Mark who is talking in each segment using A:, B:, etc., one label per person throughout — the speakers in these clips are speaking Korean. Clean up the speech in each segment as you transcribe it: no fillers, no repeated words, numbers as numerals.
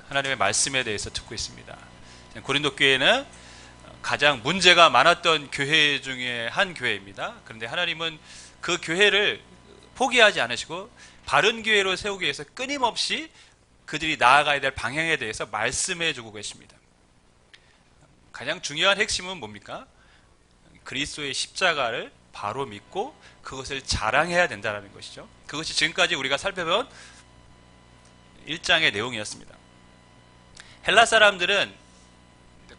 A: 하나님의 말씀에 대해서 듣고 있습니다. 고린도 교회는 가장 문제가 많았던 교회 중에 한 교회입니다. 그런데 하나님은 그 교회를 포기하지 않으시고 바른 교회로 세우기 위해서 끊임없이 그들이 나아가야 될 방향에 대해서 말씀해 주고 계십니다. 가장 중요한 핵심은 뭡니까? 그리스도의 십자가를 바로 믿고 그것을 자랑해야 된다는 것이죠. 그것이 지금까지 우리가 살펴본 1장의 내용이었습니다. 헬라 사람들은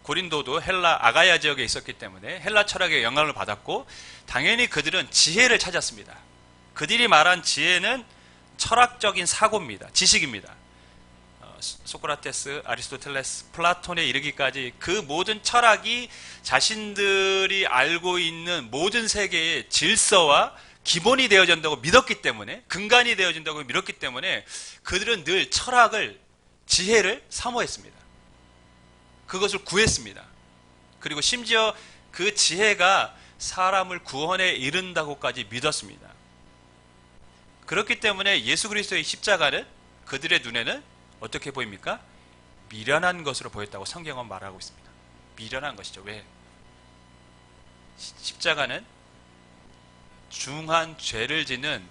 A: 고린도도 헬라 아가야 지역에 있었기 때문에 헬라 철학의 영향을 받았고 당연히 그들은 지혜를 찾았습니다. 그들이 말한 지혜는 철학적인 사고입니다. 지식입니다. 소크라테스, 아리스토텔레스, 플라톤에 이르기까지 그 모든 철학이 자신들이 알고 있는 모든 세계의 질서와 기본이 되어진다고 믿었기 때문에, 근간이 되어진다고 믿었기 때문에 그들은 늘 철학을, 지혜를 사모했습니다. 그것을 구했습니다. 그리고 심지어 그 지혜가 사람을 구원에 이른다고까지 믿었습니다. 그렇기 때문에 예수 그리스도의 십자가는 그들의 눈에는 어떻게 보입니까? 미련한 것으로 보였다고 성경은 말하고 있습니다. 미련한 것이죠. 왜? 십자가는 중한 죄를 짓는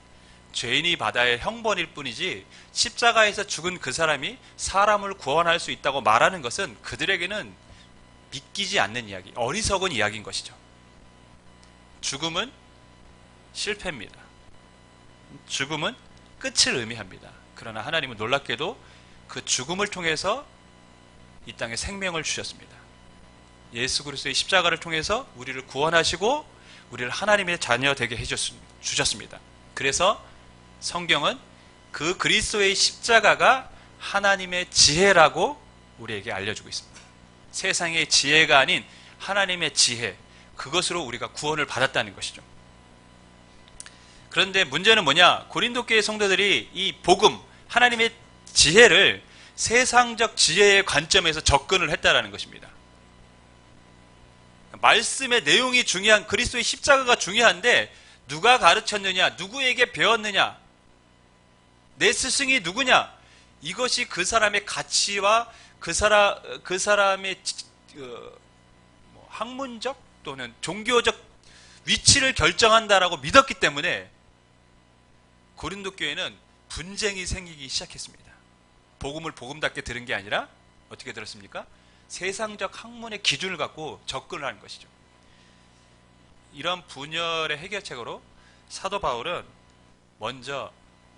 A: 죄인이 받아야 할 형벌일 뿐이지 십자가에서 죽은 그 사람이 사람을 구원할 수 있다고 말하는 것은 그들에게는 믿기지 않는 이야기, 어리석은 이야기인 것이죠. 죽음은 실패입니다. 죽음은 끝을 의미합니다. 그러나 하나님은 놀랍게도 그 죽음을 통해서 이 땅에 생명을 주셨습니다. 예수 그리스도의 십자가를 통해서 우리를 구원하시고 우리를 하나님의 자녀 되게 해주셨습니다. 그래서 성경은 그 그리스도의 십자가가 하나님의 지혜라고 우리에게 알려주고 있습니다. 세상의 지혜가 아닌 하나님의 지혜, 그것으로 우리가 구원을 받았다는 것이죠. 그런데 문제는 뭐냐? 고린도 교회 성도들이 이 복음, 하나님의 지혜를 세상적 지혜의 관점에서 접근을 했다라는 것입니다. 말씀의 내용이 중요한, 그리스도의 십자가가 중요한데 누가 가르쳤느냐, 누구에게 배웠느냐, 내 스승이 누구냐, 이것이 그 사람의 가치와 그 사람의 학문적 또는 종교적 위치를 결정한다라고 믿었기 때문에 고린도 교회는 분쟁이 생기기 시작했습니다. 복음을 복음답게 들은 게 아니라 어떻게 들었습니까? 세상적 학문의 기준을 갖고 접근을 하는 것이죠. 이런 분열의 해결책으로 사도 바울은 먼저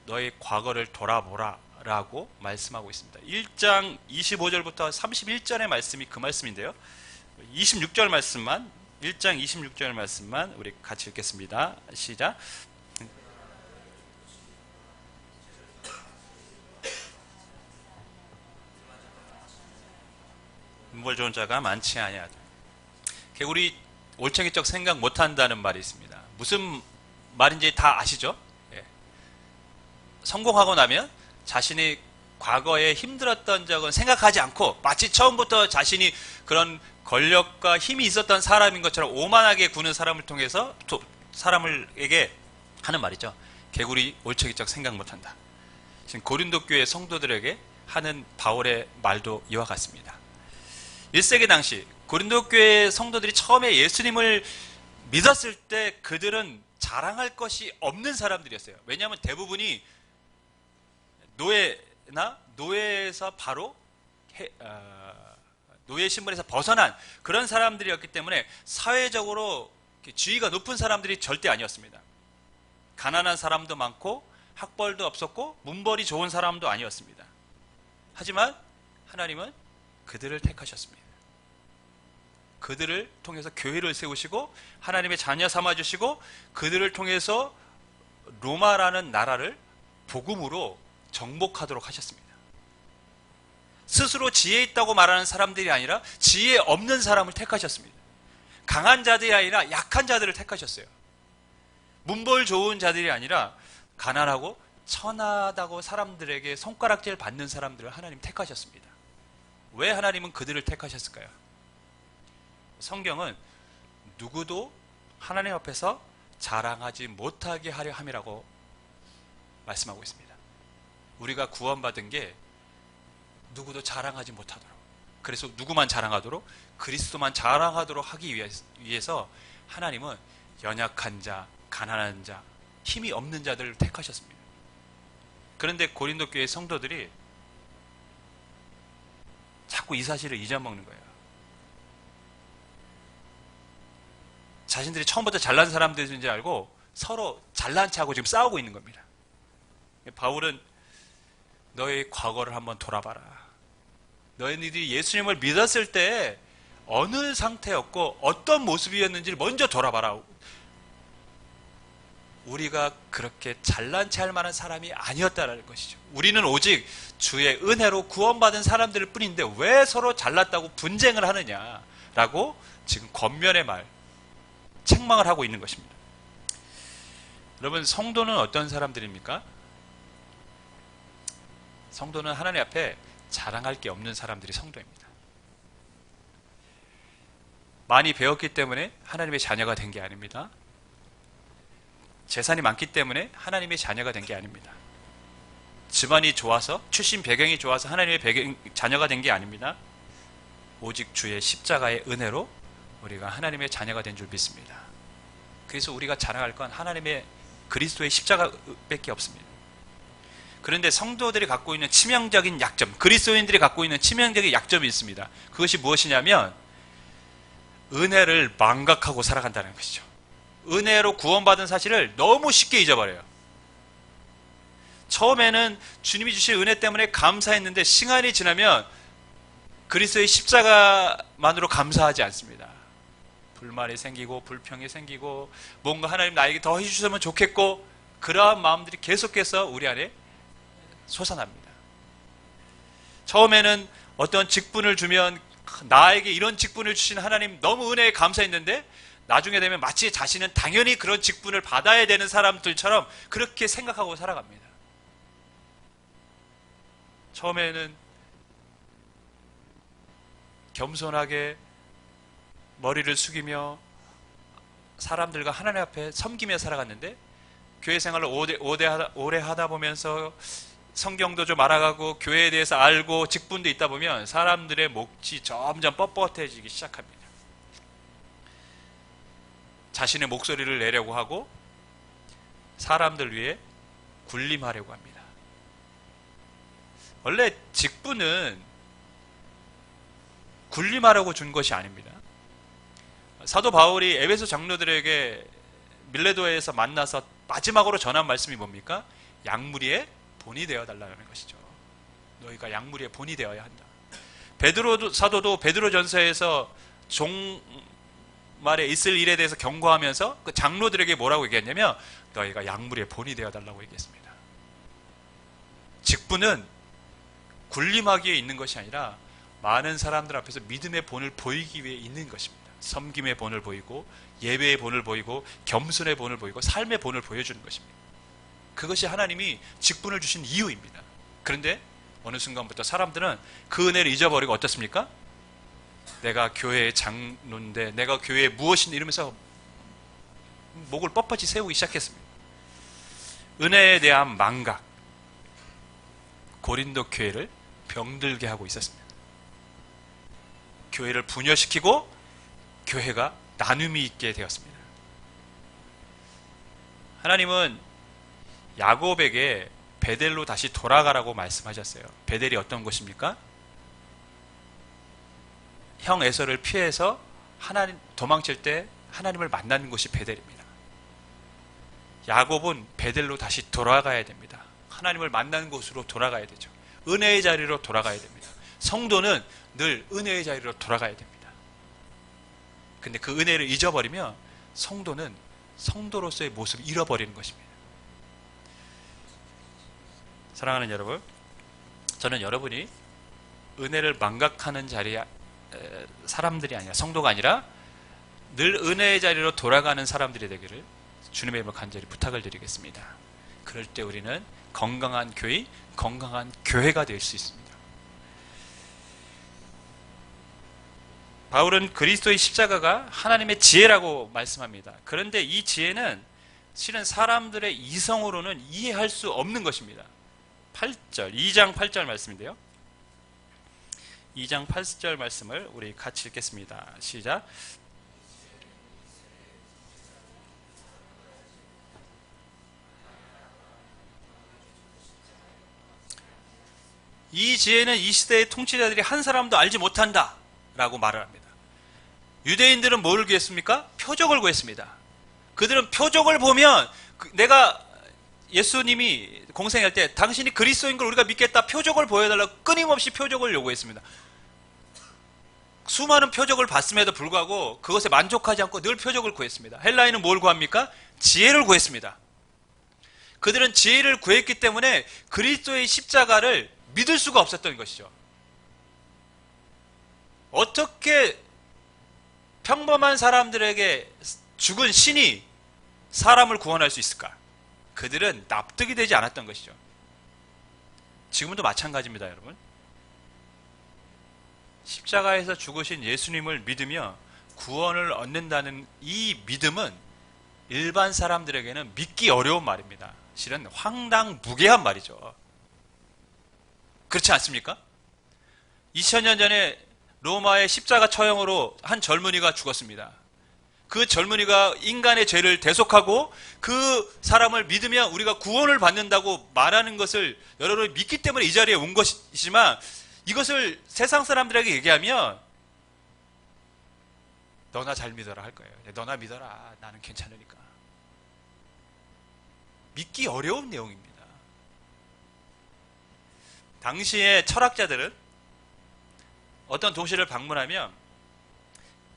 A: 너의 과거를 돌아보라 라고 말씀하고 있습니다. 1장 25절부터 31절의 말씀이 그 말씀인데요. 26절 말씀만, 1장 26절 말씀만 우리 같이 읽겠습니다. 시작. 문벌 좋은 자가 많지 아니하다. 우리 올챙이적 생각 못한다는 말이 있습니다. 무슨 말인지 다 아시죠? 예. 성공하고 나면 자신이 과거에 힘들었던 적은 생각하지 않고 마치 처음부터 자신이 그런 권력과 힘이 있었던 사람인 것처럼 오만하게 구는 사람을 통해서 사람에게 하는 말이죠. 개구리 올챙이적 생각 못한다. 지금 고린도 교회 성도들에게 하는 바울의 말도 이와 같습니다. 1세기 당시 고린도 교회 성도들이 처음에 예수님을 믿었을 때 그들은 자랑할 것이 없는 사람들이었어요. 왜냐하면 대부분이 노예에서 바로 노예 신분에서 벗어난 그런 사람들이었기 때문에 사회적으로 지위가 높은 사람들이 절대 아니었습니다. 가난한 사람도 많고 학벌도 없었고 문벌이 좋은 사람도 아니었습니다. 하지만 하나님은 그들을 택하셨습니다. 그들을 통해서 교회를 세우시고 하나님의 자녀 삼아주시고 그들을 통해서 로마라는 나라를 복음으로 정복하도록 하셨습니다. 스스로 지혜 있다고 말하는 사람들이 아니라 지혜 없는 사람을 택하셨습니다. 강한 자들이 아니라 약한 자들을 택하셨어요. 문벌 좋은 자들이 아니라 가난하고 천하다고 사람들에게 손가락질 받는 사람들을 하나님 택하셨습니다. 왜 하나님은 그들을 택하셨을까요? 성경은 누구도 하나님 앞에서 자랑하지 못하게 하려 함이라고 말씀하고 있습니다. 우리가 구원받은 게 누구도 자랑하지 못하도록, 그래서 누구만 자랑하도록? 그리스도만 자랑하도록 하기 위해서 하나님은 연약한 자, 가난한 자, 힘이 없는 자들을 택하셨습니다. 그런데 고린도 교회 성도들이 자꾸 이 사실을 잊어먹는 거예요. 자신들이 처음부터 잘난 사람들인 줄 알고 서로 잘난 체하고 지금 싸우고 있는 겁니다. 바울은 너의 과거를 한번 돌아봐라. 너희들이 예수님을 믿었을 때 어느 상태였고 어떤 모습이었는지를 먼저 돌아봐라. 우리가 그렇게 잘난 체할 만한 사람이 아니었다는 것이죠. 우리는 오직 주의 은혜로 구원받은 사람들 뿐인데 왜 서로 잘났다고 분쟁을 하느냐라고 지금 권면의 말, 책망을 하고 있는 것입니다. 여러분, 성도는 어떤 사람들입니까? 성도는 하나님 앞에 자랑할 게 없는 사람들이 성도입니다. 많이 배웠기 때문에 하나님의 자녀가 된 게 아닙니다. 재산이 많기 때문에 하나님의 자녀가 된 게 아닙니다. 집안이 좋아서, 출신 배경이 좋아서 하나님의 자녀가 된 게 아닙니다. 오직 주의 십자가의 은혜로 우리가 하나님의 자녀가 된 줄 믿습니다. 그래서 우리가 자랑할 건 하나님의 그리스도의 십자가밖에 없습니다. 그런데 성도들이 갖고 있는 치명적인 약점, 그리스도인들이 갖고 있는 치명적인 약점이 있습니다. 그것이 무엇이냐면 은혜를 망각하고 살아간다는 것이죠. 은혜로 구원받은 사실을 너무 쉽게 잊어버려요. 처음에는 주님이 주신 은혜 때문에 감사했는데 시간이 지나면 그리스도의 십자가만으로 감사하지 않습니다. 불만이 생기고 불평이 생기고 뭔가 하나님 나에게 더 해주셨으면 좋겠고, 그러한 마음들이 계속해서 우리 안에 솟아납니다. 처음에는 어떤 직분을 주면 나에게 이런 직분을 주신 하나님 너무 은혜에 감사했는데 나중에 되면 마치 자신은 당연히 그런 직분을 받아야 되는 사람들처럼 그렇게 생각하고 살아갑니다. 처음에는 겸손하게 머리를 숙이며 사람들과 하나님 앞에 섬기며 살아갔는데 교회 생활을 오래 하다 보면서 성경도 좀 알아가고 교회에 대해서 알고 직분도 있다 보면 사람들의 몫이 점점 뻣뻣해지기 시작합니다. 자신의 목소리를 내려고 하고 사람들 위해 군림하려고 합니다. 원래 직분은 군림하려고 준 것이 아닙니다. 사도 바울이 에베소 장로들에게 밀레도에서 만나서 마지막으로 전한 말씀이 뭡니까? 양무리의 본이 되어 달라는 것이죠. 너희가 양무리의 본이 되어야 한다. 베드로 사도도 베드로전서에서 종말에 있을 일에 대해서 경고하면서 그 장로들에게 뭐라고 얘기했냐면 너희가 양무리의 본이 되어 달라고 얘기했습니다. 직분은 군림하기에 있는 것이 아니라 많은 사람들 앞에서 믿음의 본을 보이기 위해 있는 것입니다. 섬김의 본을 보이고 예배의 본을 보이고 겸손의 본을 보이고 삶의 본을 보여주는 것입니다. 그것이 하나님이 직분을 주신 이유입니다. 그런데 어느 순간부터 사람들은 그 은혜를 잊어버리고 어떻습니까? 내가 교회의 장로인데 내가 교회에 무엇인데 이러면서 목을 뻣뻣이 세우기 시작했습니다. 은혜에 대한 망각, 고린도 교회를 병들게 하고 있었습니다. 교회를 분열시키고 교회가 나눔이 있게 되었습니다. 하나님은 야곱에게 베델로 다시 돌아가라고 말씀하셨어요. 베델이 어떤 곳입니까? 형 에서를 피해서 하나님 도망칠 때 하나님을 만나는 곳이 베델입니다. 야곱은 베델로 다시 돌아가야 됩니다. 하나님을 만나는 곳으로 돌아가야 되죠. 은혜의 자리로 돌아가야 됩니다. 성도는 늘 은혜의 자리로 돌아가야 됩니다. 근데 그 은혜를 잊어버리면 성도는 성도로서의 모습을 잃어버리는 것입니다. 사랑하는 여러분, 저는 여러분이 은혜를 망각하는 사람들이 아니라, 성도가 아니라 늘 은혜의 자리로 돌아가는 사람들이 되기를 주님의 이름으로 간절히 부탁을 드리겠습니다. 그럴 때 우리는 건강한 교인, 건강한 교회가 될 수 있습니다. 바울은 그리스도의 십자가가 하나님의 지혜라고 말씀합니다. 그런데 이 지혜는 실은 사람들의 이성으로는 이해할 수 없는 것입니다. 8절, 2장 8절 말씀인데요. 2장 8절 말씀을 우리 같이 읽겠습니다. 시작. 이 지혜는 이 시대의 통치자들이 한 사람도 알지 못한다 라고 말을 합니다. 유대인들은 뭘 구했습니까? 표적을 구했습니다. 그들은 표적을 보면 내가 예수님이 공생할 때 당신이 그리스도인 걸 우리가 믿겠다, 표적을 보여달라고 끊임없이 표적을 요구했습니다. 수많은 표적을 봤음에도 불구하고 그것에 만족하지 않고 늘 표적을 구했습니다. 헬라인은 뭘 구합니까? 지혜를 구했습니다. 그들은 지혜를 구했기 때문에 그리스도의 십자가를 믿을 수가 없었던 것이죠. 어떻게 평범한 사람들에게 죽은 신이 사람을 구원할 수 있을까? 그들은 납득이 되지 않았던 것이죠. 지금도 마찬가지입니다, 여러분. 십자가에서 죽으신 예수님을 믿으며 구원을 얻는다는 이 믿음은 일반 사람들에게는 믿기 어려운 말입니다. 실은 황당무계한 말이죠. 그렇지 않습니까? 2000년 전에 로마의 십자가 처형으로 한 젊은이가 죽었습니다. 그 젊은이가 인간의 죄를 대속하고 그 사람을 믿으면 우리가 구원을 받는다고 말하는 것을 여러분이 믿기 때문에 이 자리에 온 것이지만, 이것을 세상 사람들에게 얘기하면 너나 잘 믿어라 할 거예요. 너나 믿어라, 나는 괜찮으니까. 믿기 어려운 내용입니다. 당시의 철학자들은 어떤 도시를 방문하면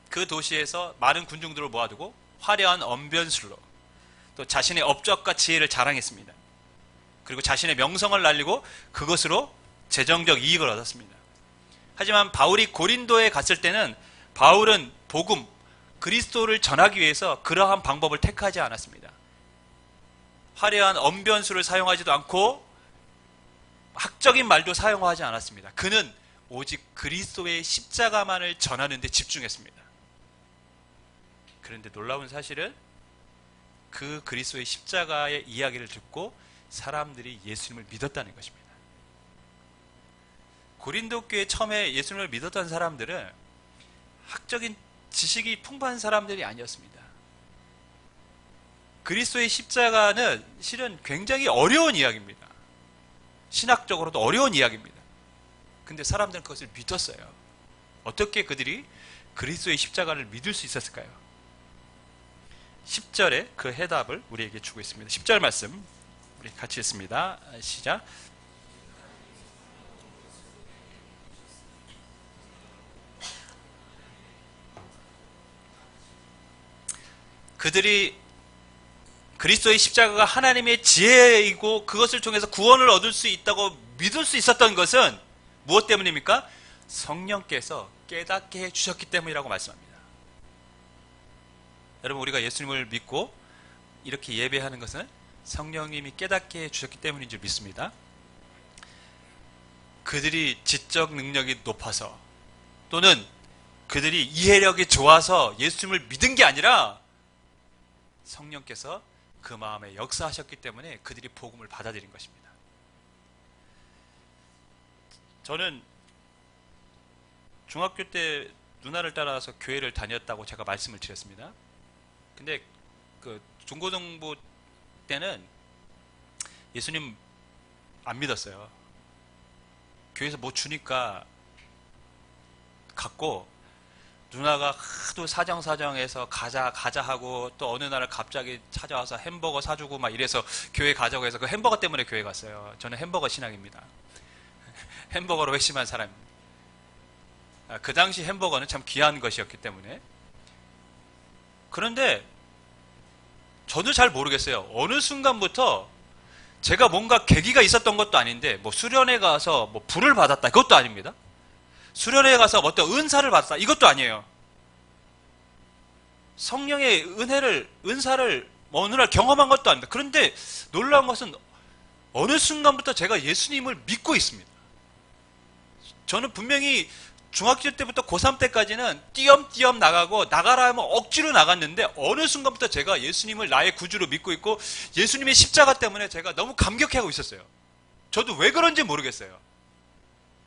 A: 그 도시에서 많은 군중들을 모아두고 화려한 언변술로 또 자신의 업적과 지혜를 자랑했습니다. 그리고 자신의 명성을 날리고 그것으로 재정적 이익을 얻었습니다. 하지만 바울이 고린도에 갔을 때는 바울은 복음, 그리스도를 전하기 위해서 그러한 방법을 택하지 않았습니다. 화려한 언변술을 사용하지도 않고 학적인 말도 사용하지 않았습니다. 그는 오직 그리스도의 십자가만을 전하는 데 집중했습니다. 그런데 놀라운 사실은 그 그리스도의 십자가의 이야기를 듣고 사람들이 예수님을 믿었다는 것입니다. 고린도 교회 처음에 예수님을 믿었던 사람들은 학적인 지식이 풍부한 사람들이 아니었습니다. 그리스도의 십자가는 실은 굉장히 어려운 이야기입니다. 신학적으로도 어려운 이야기입니다. 근데 사람들은 그것을 믿었어요. 어떻게 그들이 그리스도의 십자가를 믿을 수 있었을까요? 10절에 그 해답을 우리에게 주고 있습니다. 10절 말씀 우리 같이 읽습니다. 시작. 그들이 그리스도의 십자가가 하나님의 지혜이고 그것을 통해서 구원을 얻을 수 있다고 믿을 수 있었던 것은 무엇 때문입니까? 성령께서 깨닫게 해주셨기 때문이라고 말씀합니다. 여러분, 우리가 예수님을 믿고 이렇게 예배하는 것은 성령님이 깨닫게 해주셨기 때문인 줄 믿습니다. 그들이 지적 능력이 높아서 또는 그들이 이해력이 좋아서 예수님을 믿은 게 아니라 성령께서 그 마음에 역사하셨기 때문에 그들이 복음을 받아들인 것입니다. 저는 중학교 때 누나를 따라서 교회를 다녔다고 제가 말씀을 드렸습니다. 근데 그 중고등부 때는 예수님 안 믿었어요. 교회에서 뭐 주니까 갔고, 누나가 하도 사정사정해서 가자 하고 또 어느 날 갑자기 찾아와서 햄버거 사주고 막 이래서 교회 가자고 해서 그 햄버거 때문에 교회 갔어요. 저는 햄버거 신앙입니다. 햄버거로 회심한 사람입니다. 그 당시 햄버거는 참 귀한 것이었기 때문에. 그런데 저도 잘 모르겠어요. 어느 순간부터 제가 뭔가 계기가 있었던 것도 아닌데, 뭐 수련회 가서 뭐 불을 받았다 이것도 아닙니다. 수련회에 가서 어떤 은사를 받았다 이것도 아니에요. 성령의 은사를 어느 날 경험한 것도 아닙니다. 그런데 놀라운 것은 어느 순간부터 제가 예수님을 믿고 있습니다. 저는 분명히 중학교 때부터 고3 때까지는 띄엄띄엄 나가고 나가라 하면 억지로 나갔는데 어느 순간부터 제가 예수님을 나의 구주로 믿고 있고 예수님의 십자가 때문에 제가 너무 감격해하고 있었어요. 저도 왜 그런지 모르겠어요.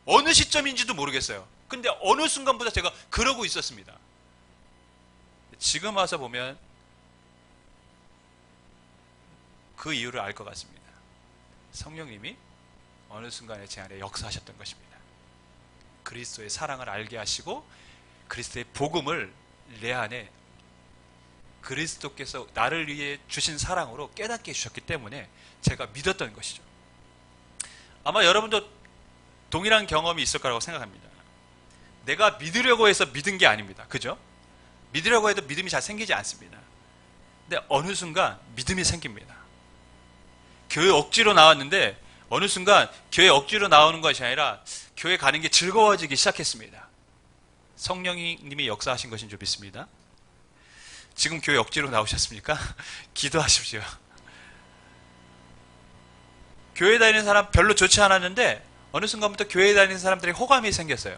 A: 어느 시점인지도 모르겠어요. 근데 어느 순간부터 제가 그러고 있었습니다. 지금 와서 보면 그 이유를 알 것 같습니다. 성령님이 어느 순간에 제 안에 역사하셨던 것입니다. 그리스도의 사랑을 알게 하시고 그리스도의 복음을 내 안에 그리스도께서 나를 위해 주신 사랑으로 깨닫게 해주셨기 때문에 제가 믿었던 것이죠. 아마 여러분도 동일한 경험이 있을 거라고 생각합니다. 내가 믿으려고 해서 믿은 게 아닙니다. 그죠? 믿으려고 해도 믿음이 잘 생기지 않습니다. 근데 어느 순간 믿음이 생깁니다. 교회 억지로 나왔는데 어느 순간 교회 억지로 나오는 것이 아니라 교회 가는 게 즐거워지기 시작했습니다. 성령님이 역사하신 것인 줄 믿습니다. 지금 교회 억지로 나오셨습니까? 기도하십시오. 교회 다니는 사람 별로 좋지 않았는데 어느 순간부터 교회 다니는 사람들이 호감이 생겼어요.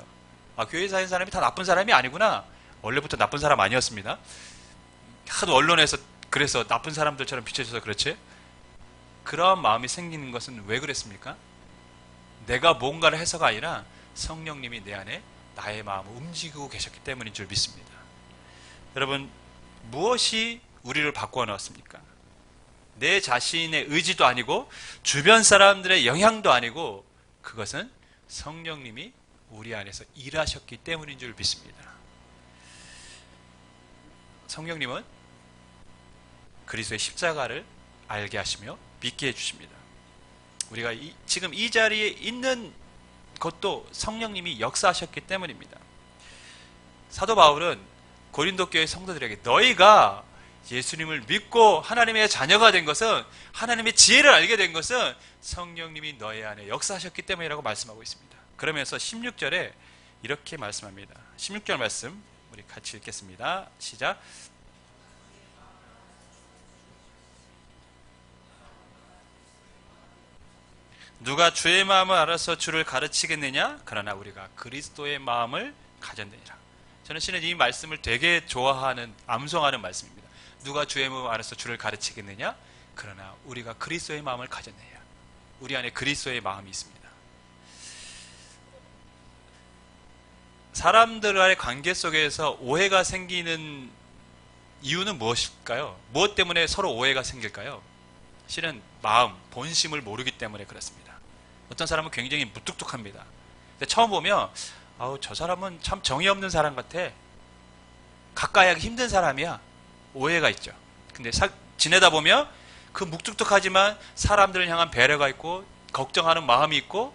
A: 아, 교회 다니는 사람이 다 나쁜 사람이 아니구나. 원래부터 나쁜 사람 아니었습니다. 하도 언론에서 그래서 나쁜 사람들처럼 비춰져서 그렇지. 그러한 마음이 생기는 것은 왜 그랬습니까? 내가 뭔가를 해서가 아니라 성령님이 내 안에 나의 마음을 움직이고 계셨기 때문인 줄 믿습니다. 여러분, 무엇이 우리를 바꾸어 놓았습니까? 내 자신의 의지도 아니고 주변 사람들의 영향도 아니고 그것은 성령님이 우리 안에서 일하셨기 때문인 줄 믿습니다. 성령님은 그리스도의 십자가를 알게 하시며 믿게 해주십니다. 우리가 지금 이 자리에 있는 것도 성령님이 역사하셨기 때문입니다. 사도 바울은 고린도 교회 성도들에게 너희가 예수님을 믿고 하나님의 자녀가 된 것은, 하나님의 지혜를 알게 된 것은 성령님이 너희 안에 역사하셨기 때문이라고 말씀하고 있습니다. 그러면서 16절에 이렇게 말씀합니다. 16절 말씀 우리 같이 읽겠습니다. 시작. 누가 주의 마음을 알아서 주를 가르치겠느냐? 그러나 우리가 그리스도의 마음을 가졌느니라. 저는 실은 이 말씀을 되게 좋아하는, 암송하는 말씀입니다. 누가 주의 마음을 알아서 주를 가르치겠느냐? 그러나 우리가 그리스도의 마음을 가졌느냐. 우리 안에 그리스도의 마음이 있습니다. 사람들과의 관계 속에서 오해가 생기는 이유는 무엇일까요? 무엇 때문에 서로 오해가 생길까요? 실은 마음, 본심을 모르기 때문에 그렇습니다. 어떤 사람은 굉장히 무뚝뚝합니다. 근데 처음 보면 아우, 저 사람은 참 정이 없는 사람 같아. 가까이 하기 힘든 사람이야. 오해가 있죠. 근데 지내다 보면 그 묵뚝뚝하지만 사람들을 향한 배려가 있고 걱정하는 마음이 있고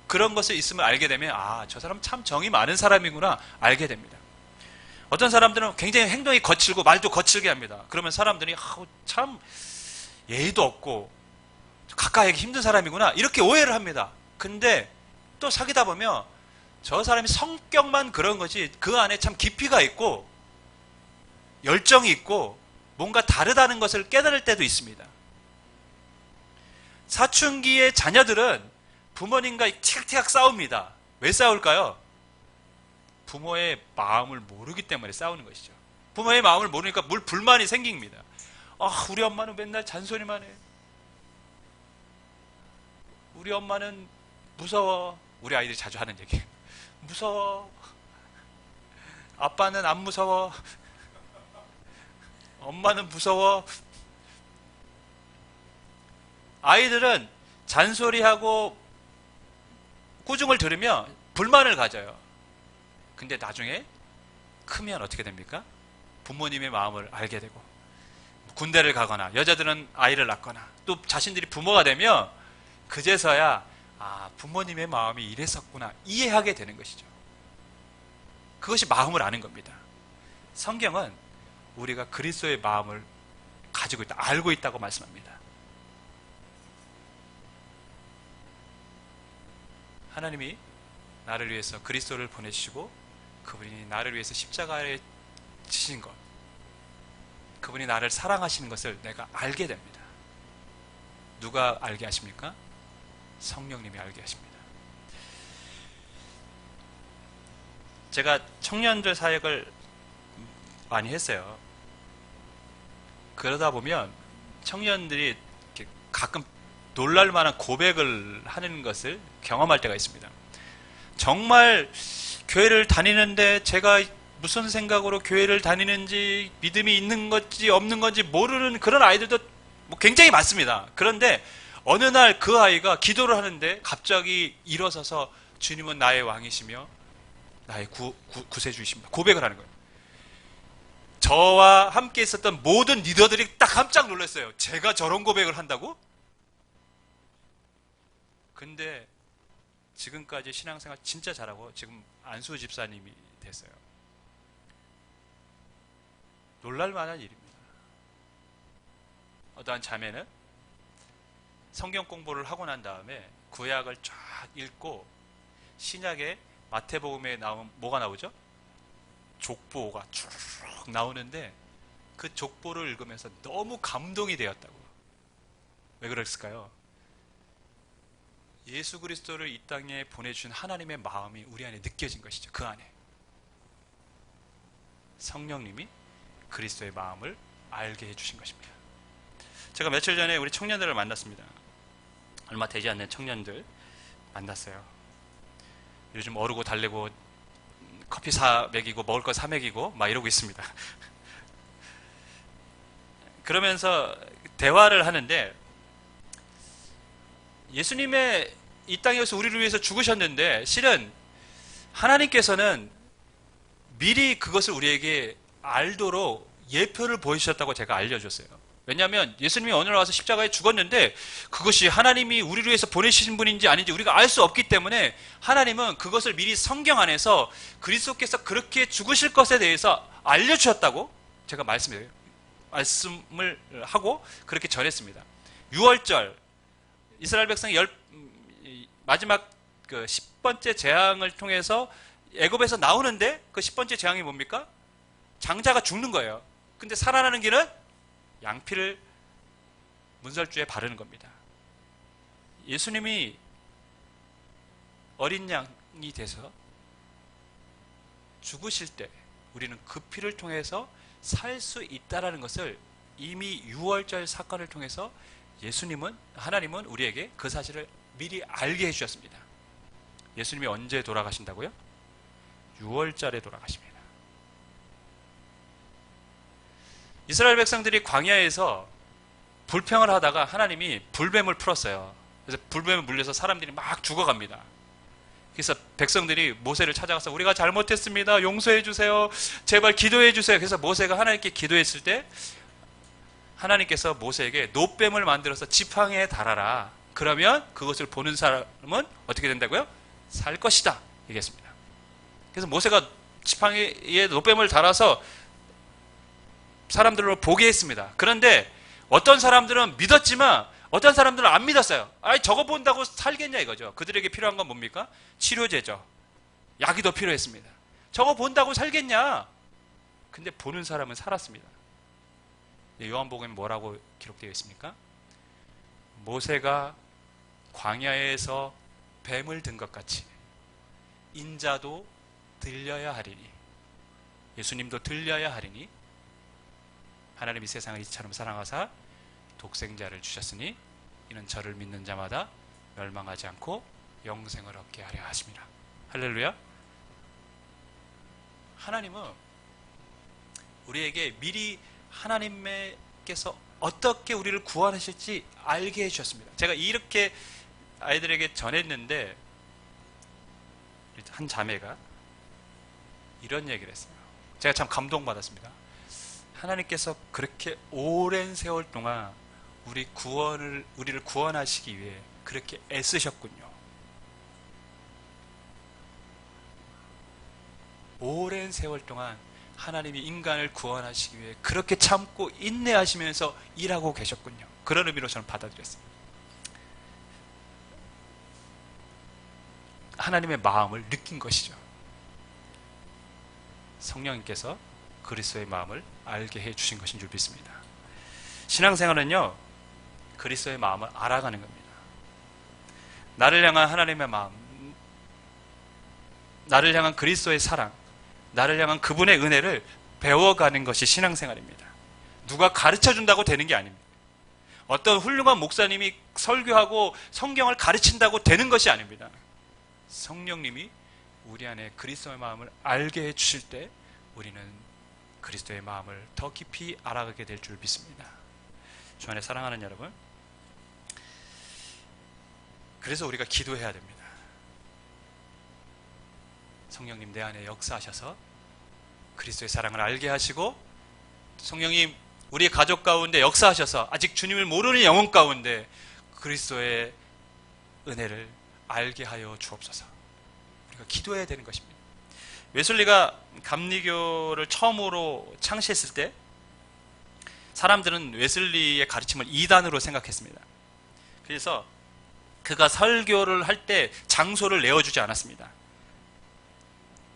A: 그런 것을 있으면 알게 되면 아, 저 사람 참 정이 많은 사람이구나 알게 됩니다. 어떤 사람들은 굉장히 행동이 거칠고 말도 거칠게 합니다. 그러면 사람들이 아우, 참 예의도 없고 가까이 하기 힘든 사람이구나 이렇게 오해를 합니다. 근데 또 사귀다 보면 저 사람이 성격만 그런 거지 그 안에 참 깊이가 있고 열정이 있고 뭔가 다르다는 것을 깨달을 때도 있습니다. 사춘기의 자녀들은 부모님과 티격태격 싸웁니다. 왜 싸울까요? 부모의 마음을 모르기 때문에 싸우는 것이죠. 부모의 마음을 모르니까 뭘 불만이 생깁니다. 아, 우리 엄마는 맨날 잔소리만 해. 우리 엄마는 무서워. 우리 아이들이 자주 하는 얘기. 무서워. 아빠는 안 무서워. 엄마는 무서워. 아이들은 잔소리하고 꾸중을 들으면 불만을 가져요. 근데 나중에 크면 어떻게 됩니까? 부모님의 마음을 알게 되고 군대를 가거나 여자들은 아이를 낳거나 또 자신들이 부모가 되면 그제서야 아, 부모님의 마음이 이랬었구나 이해하게 되는 것이죠. 그것이 마음을 아는 겁니다. 성경은 우리가 그리스도의 마음을 가지고 있다, 알고 있다고 말씀합니다. 하나님이 나를 위해서 그리스도를 보내주시고 그분이 나를 위해서 십자가에 지신 것, 그분이 나를 사랑하시는 것을 내가 알게 됩니다. 누가 알게 하십니까? 성령님이 알게 하십니다. 제가 청년들 사역을 많이 했어요. 그러다 보면 청년들이 가끔 놀랄 만한 고백을 하는 것을 경험할 때가 있습니다. 정말 교회를 다니는데 제가 무슨 생각으로 교회를 다니는지, 믿음이 있는 건지 없는 건지 모르는 그런 아이들도 뭐 굉장히 많습니다. 그런데 어느 날 그 아이가 기도를 하는데 갑자기 일어서서 주님은 나의 왕이시며 나의 구세주이십니다. 고백을 하는 거예요. 저와 함께 있었던 모든 리더들이 딱 깜짝 놀랐어요. 제가 저런 고백을 한다고? 근데 지금까지 신앙생활 진짜 잘하고 지금 안수 집사님이 됐어요. 놀랄만한 일입니다. 어떠한 자매는 성경 공부를 하고 난 다음에 구약을 쫙 읽고 신약에 마태복음에 나오면 뭐가 나오죠? 족보가 쭉 나오는데 그 족보를 읽으면서 너무 감동이 되었다고. 왜 그랬을까요? 예수 그리스도를 이 땅에 보내주신 하나님의 마음이 우리 안에 느껴진 것이죠. 그 안에 성령님이 그리스도의 마음을 알게 해주신 것입니다. 제가 며칠 전에 우리 청년들을 만났습니다. 얼마 되지 않는 청년들 만났어요. 요즘 어르고 달래고 커피 사 먹이고 먹을 거 사 먹이고 막 이러고 있습니다. 그러면서 대화를 하는데 예수님의 이 땅에서 우리를 위해서 죽으셨는데 실은 하나님께서는 미리 그것을 우리에게 알도록 예표를 보여주셨다고 제가 알려줬어요. 왜냐하면 예수님이 어느 날 와서 십자가에 죽었는데 그것이 하나님이 우리를 위해서 보내신 분인지 아닌지 우리가 알 수 없기 때문에 하나님은 그것을 미리 성경 안에서 그리스도께서 그렇게 죽으실 것에 대해서 알려주셨다고 제가 말씀을 하고 그렇게 전했습니다. 6월절 이스라엘 백성이 마지막 그 10번째 재앙을 통해서 애굽에서 나오는데 그 10번째 재앙이 뭡니까? 장자가 죽는 거예요. 근데 살아나는 길은 양피를 문설주에 바르는 겁니다. 예수님이 어린 양이 돼서 죽으실 때 우리는 그 피를 통해서 살 수 있다라는 것을 이미 6월절 사건을 통해서 하나님은 우리에게 그 사실을 미리 알게 해주셨습니다. 예수님이 언제 돌아가신다고요? 6월절에 돌아가십니다. 이스라엘 백성들이 광야에서 불평을 하다가 하나님이 불뱀을 풀었어요. 그래서 불뱀에 물려서 사람들이 막 죽어갑니다. 그래서 백성들이 모세를 찾아가서 우리가 잘못했습니다. 용서해 주세요. 제발 기도해 주세요. 그래서 모세가 하나님께 기도했을 때 하나님께서 모세에게 노뱀을 만들어서 지팡이에 달아라. 그러면 그것을 보는 사람은 어떻게 된다고요? 살 것이다. 얘기했습니다. 그래서 모세가 지팡이에 노뱀을 달아서 사람들로 보게 했습니다. 그런데 어떤 사람들은 믿었지만 어떤 사람들은 안 믿었어요. 아니 저거 본다고 살겠냐 이거죠. 그들에게 필요한 건 뭡니까? 치료제죠. 약이 더 필요했습니다. 저거 본다고 살겠냐? 근데 보는 사람은 살았습니다. 요한복음에 뭐라고 기록되어 있습니까? 모세가 광야에서 뱀을 든 것 같이 인자도 들려야 하리니 예수님도 들려야 하리니 하나님이 세상을 이처럼 사랑하사 독생자를 주셨으니 이는 저를 믿는 자마다 멸망하지 않고 영생을 얻게 하려 하심이라. 할렐루야. 하나님은 우리에게 미리 하나님께서 어떻게 우리를 구원하실지 알게 해주셨습니다. 제가 이렇게 아이들에게 전했는데 한 자매가 이런 얘기를 했어요. 제가 참 감동받았습니다. 하나님께서 그렇게 오랜 세월 동안 우리를 구원하시기 위해 그렇게 애쓰셨군요. 오랜 세월 동안 하나님이 인간을 구원하시기 위해 그렇게 참고 인내하시면서 일하고 계셨군요. 그런 의미로 저는 받아들였어요. 하나님의 마음을 느낀 것이죠. 성령님께서 그리스도의 마음을 알게 해주신 것인 줄 믿습니다. 신앙생활은요, 그리스도의 마음을 알아가는 겁니다. 나를 향한 하나님의 마음, 나를 향한 그리스도의 사랑, 나를 향한 그분의 은혜를 배워가는 것이 신앙생활입니다. 누가 가르쳐준다고 되는 게 아닙니다. 어떤 훌륭한 목사님이 설교하고 성경을 가르친다고 되는 것이 아닙니다. 성령님이 우리 안에 그리스도의 마음을 알게 해주실 때 우리는 그리스도의 마음을 더 깊이 알아가게 될 줄 믿습니다. 주 안에 사랑하는 여러분, 그래서 우리가 기도해야 됩니다. 성령님 내 안에 역사하셔서 그리스도의 사랑을 알게 하시고, 성령님 우리의 가족 가운데 역사하셔서 아직 주님을 모르는 영혼 가운데 그리스도의 은혜를 알게 하여 주옵소서. 우리가 기도해야 되는 것입니다. 웨슬리가 감리교를 처음으로 창시했을 때 사람들은 웨슬리의 가르침을 이단으로 생각했습니다. 그래서 그가 설교를 할 때 장소를 내어주지 않았습니다.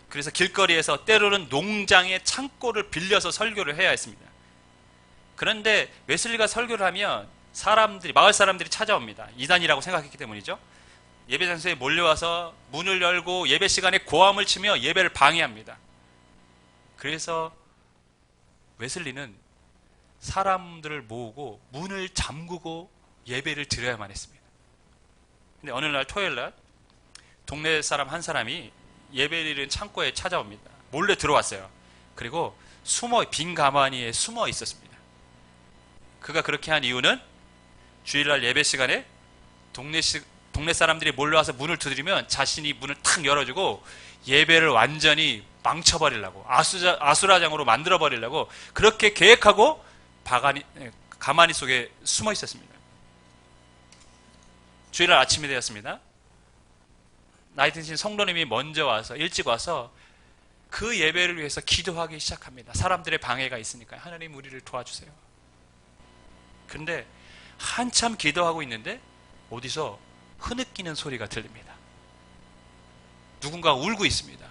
A: 그래서 길거리에서 때로는 농장의 창고를 빌려서 설교를 해야 했습니다. 그런데 웨슬리가 설교를 하면 마을 사람들이 찾아옵니다. 이단이라고 생각했기 때문이죠. 예배 장소에 몰려와서 문을 열고 예배 시간에 고함을 치며 예배를 방해합니다. 그래서 웨슬리는 사람들을 모으고 문을 잠그고 예배를 드려야만 했습니다. 근데 어느 날 토요일 날 동네 사람 한 사람이 예배드리는 창고에 찾아옵니다. 몰래 들어왔어요. 그리고 빈 가마니에 숨어 있었습니다. 그가 그렇게 한 이유는 주일날 예배 시간에 동네 사람들이 몰려와서 문을 두드리면 자신이 문을 탁 열어주고 예배를 완전히 망쳐버리려고, 아수라장으로 만들어버리려고 그렇게 계획하고 가마니 속에 숨어 있었습니다. 주일날 아침이 되었습니다. 나이 드신 성도님이 먼저 와서, 일찍 와서 그 예배를 위해서 기도하기 시작합니다. 사람들의 방해가 있으니까 하나님 우리를 도와주세요. 그런데 한참 기도하고 있는데 어디서 흐느끼는 소리가 들립니다. 누군가 울고 있습니다.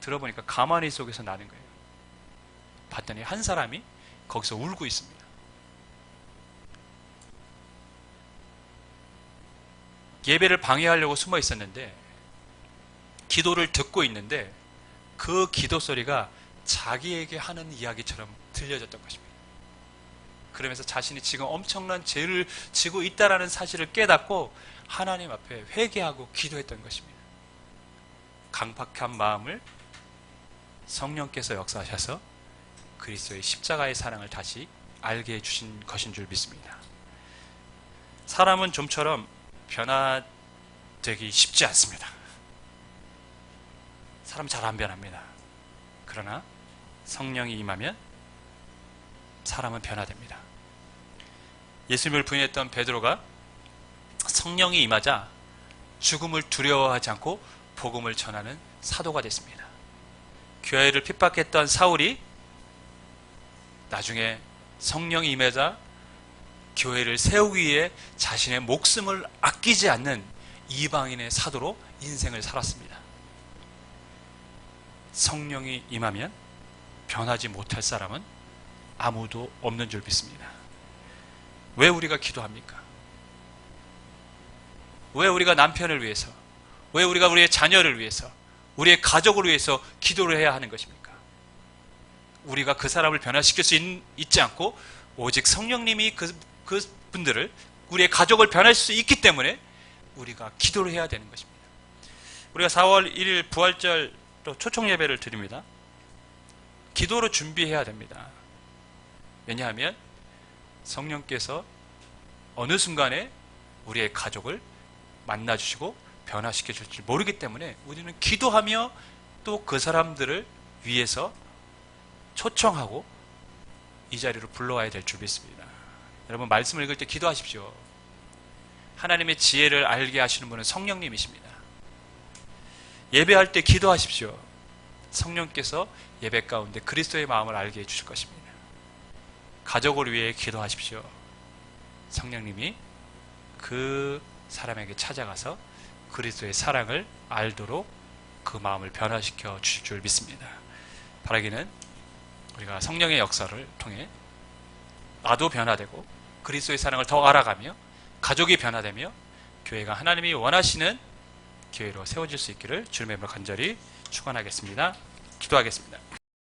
A: 들어보니까 가마니 속에서 나는 거예요. 봤더니 한 사람이 거기서 울고 있습니다. 예배를 방해하려고 숨어 있었는데, 기도를 듣고 있는데 그 기도 소리가 자기에게 하는 이야기처럼 들려졌던 것입니다. 그러면서 자신이 지금 엄청난 죄를 지고 있다는 사실을 깨닫고 하나님 앞에 회개하고 기도했던 것입니다. 강팍한 마음을 성령께서 역사하셔서 그리스도의 십자가의 사랑을 다시 알게 해주신 것인 줄 믿습니다. 사람은 좀처럼 변화되기 쉽지 않습니다. 사람 잘 안 변합니다. 그러나 성령이 임하면 사람은 변화됩니다. 예수님을 부인했던 베드로가 성령이 임하자 죽음을 두려워하지 않고 복음을 전하는 사도가 됐습니다. 교회를 핍박했던 사울이 나중에 성령이 임하자 교회를 세우기 위해 자신의 목숨을 아끼지 않는 이방인의 사도로 인생을 살았습니다. 성령이 임하면 변하지 못할 사람은 아무도 없는 줄 믿습니다. 왜 우리가 기도합니까? 왜 우리가 남편을 위해서, 왜 우리가 우리의 자녀를 위해서, 우리의 가족을 위해서 기도를 해야 하는 것입니까? 우리가 그 사람을 변화시킬 수 있지 않고 오직 성령님이 그 분들을, 우리의 가족을 변화시킬 수 있기 때문에 우리가 기도를 해야 되는 것입니다. 우리가 4월 1일 부활절 또 초청 예배를 드립니다. 기도로 준비해야 됩니다. 왜냐하면 성령께서 어느 순간에 우리의 가족을 만나주시고 변화시켜 줄지 모르기 때문에 우리는 기도하며 또 그 사람들을 위해서 초청하고 이 자리로 불러와야 될 줄 믿습니다. 여러분, 말씀을 읽을 때 기도하십시오. 하나님의 지혜를 알게 하시는 분은 성령님이십니다. 예배할 때 기도하십시오. 성령께서 예배 가운데 그리스도의 마음을 알게 해주실 것입니다. 가족을 위해 기도하십시오. 성령님이 그 사람에게 찾아가서 그리스도의 사랑을 알도록 그 마음을 변화시켜 주실 줄 믿습니다. 바라기는 우리가 성령의 역사를 통해 나도 변화되고 그리스도의 사랑을 더 알아가며 가족이 변화되며 교회가 하나님이 원하시는 교회로 세워질 수 있기를 주님의 이름으로 간절히 축원하겠습니다. 기도하겠습니다.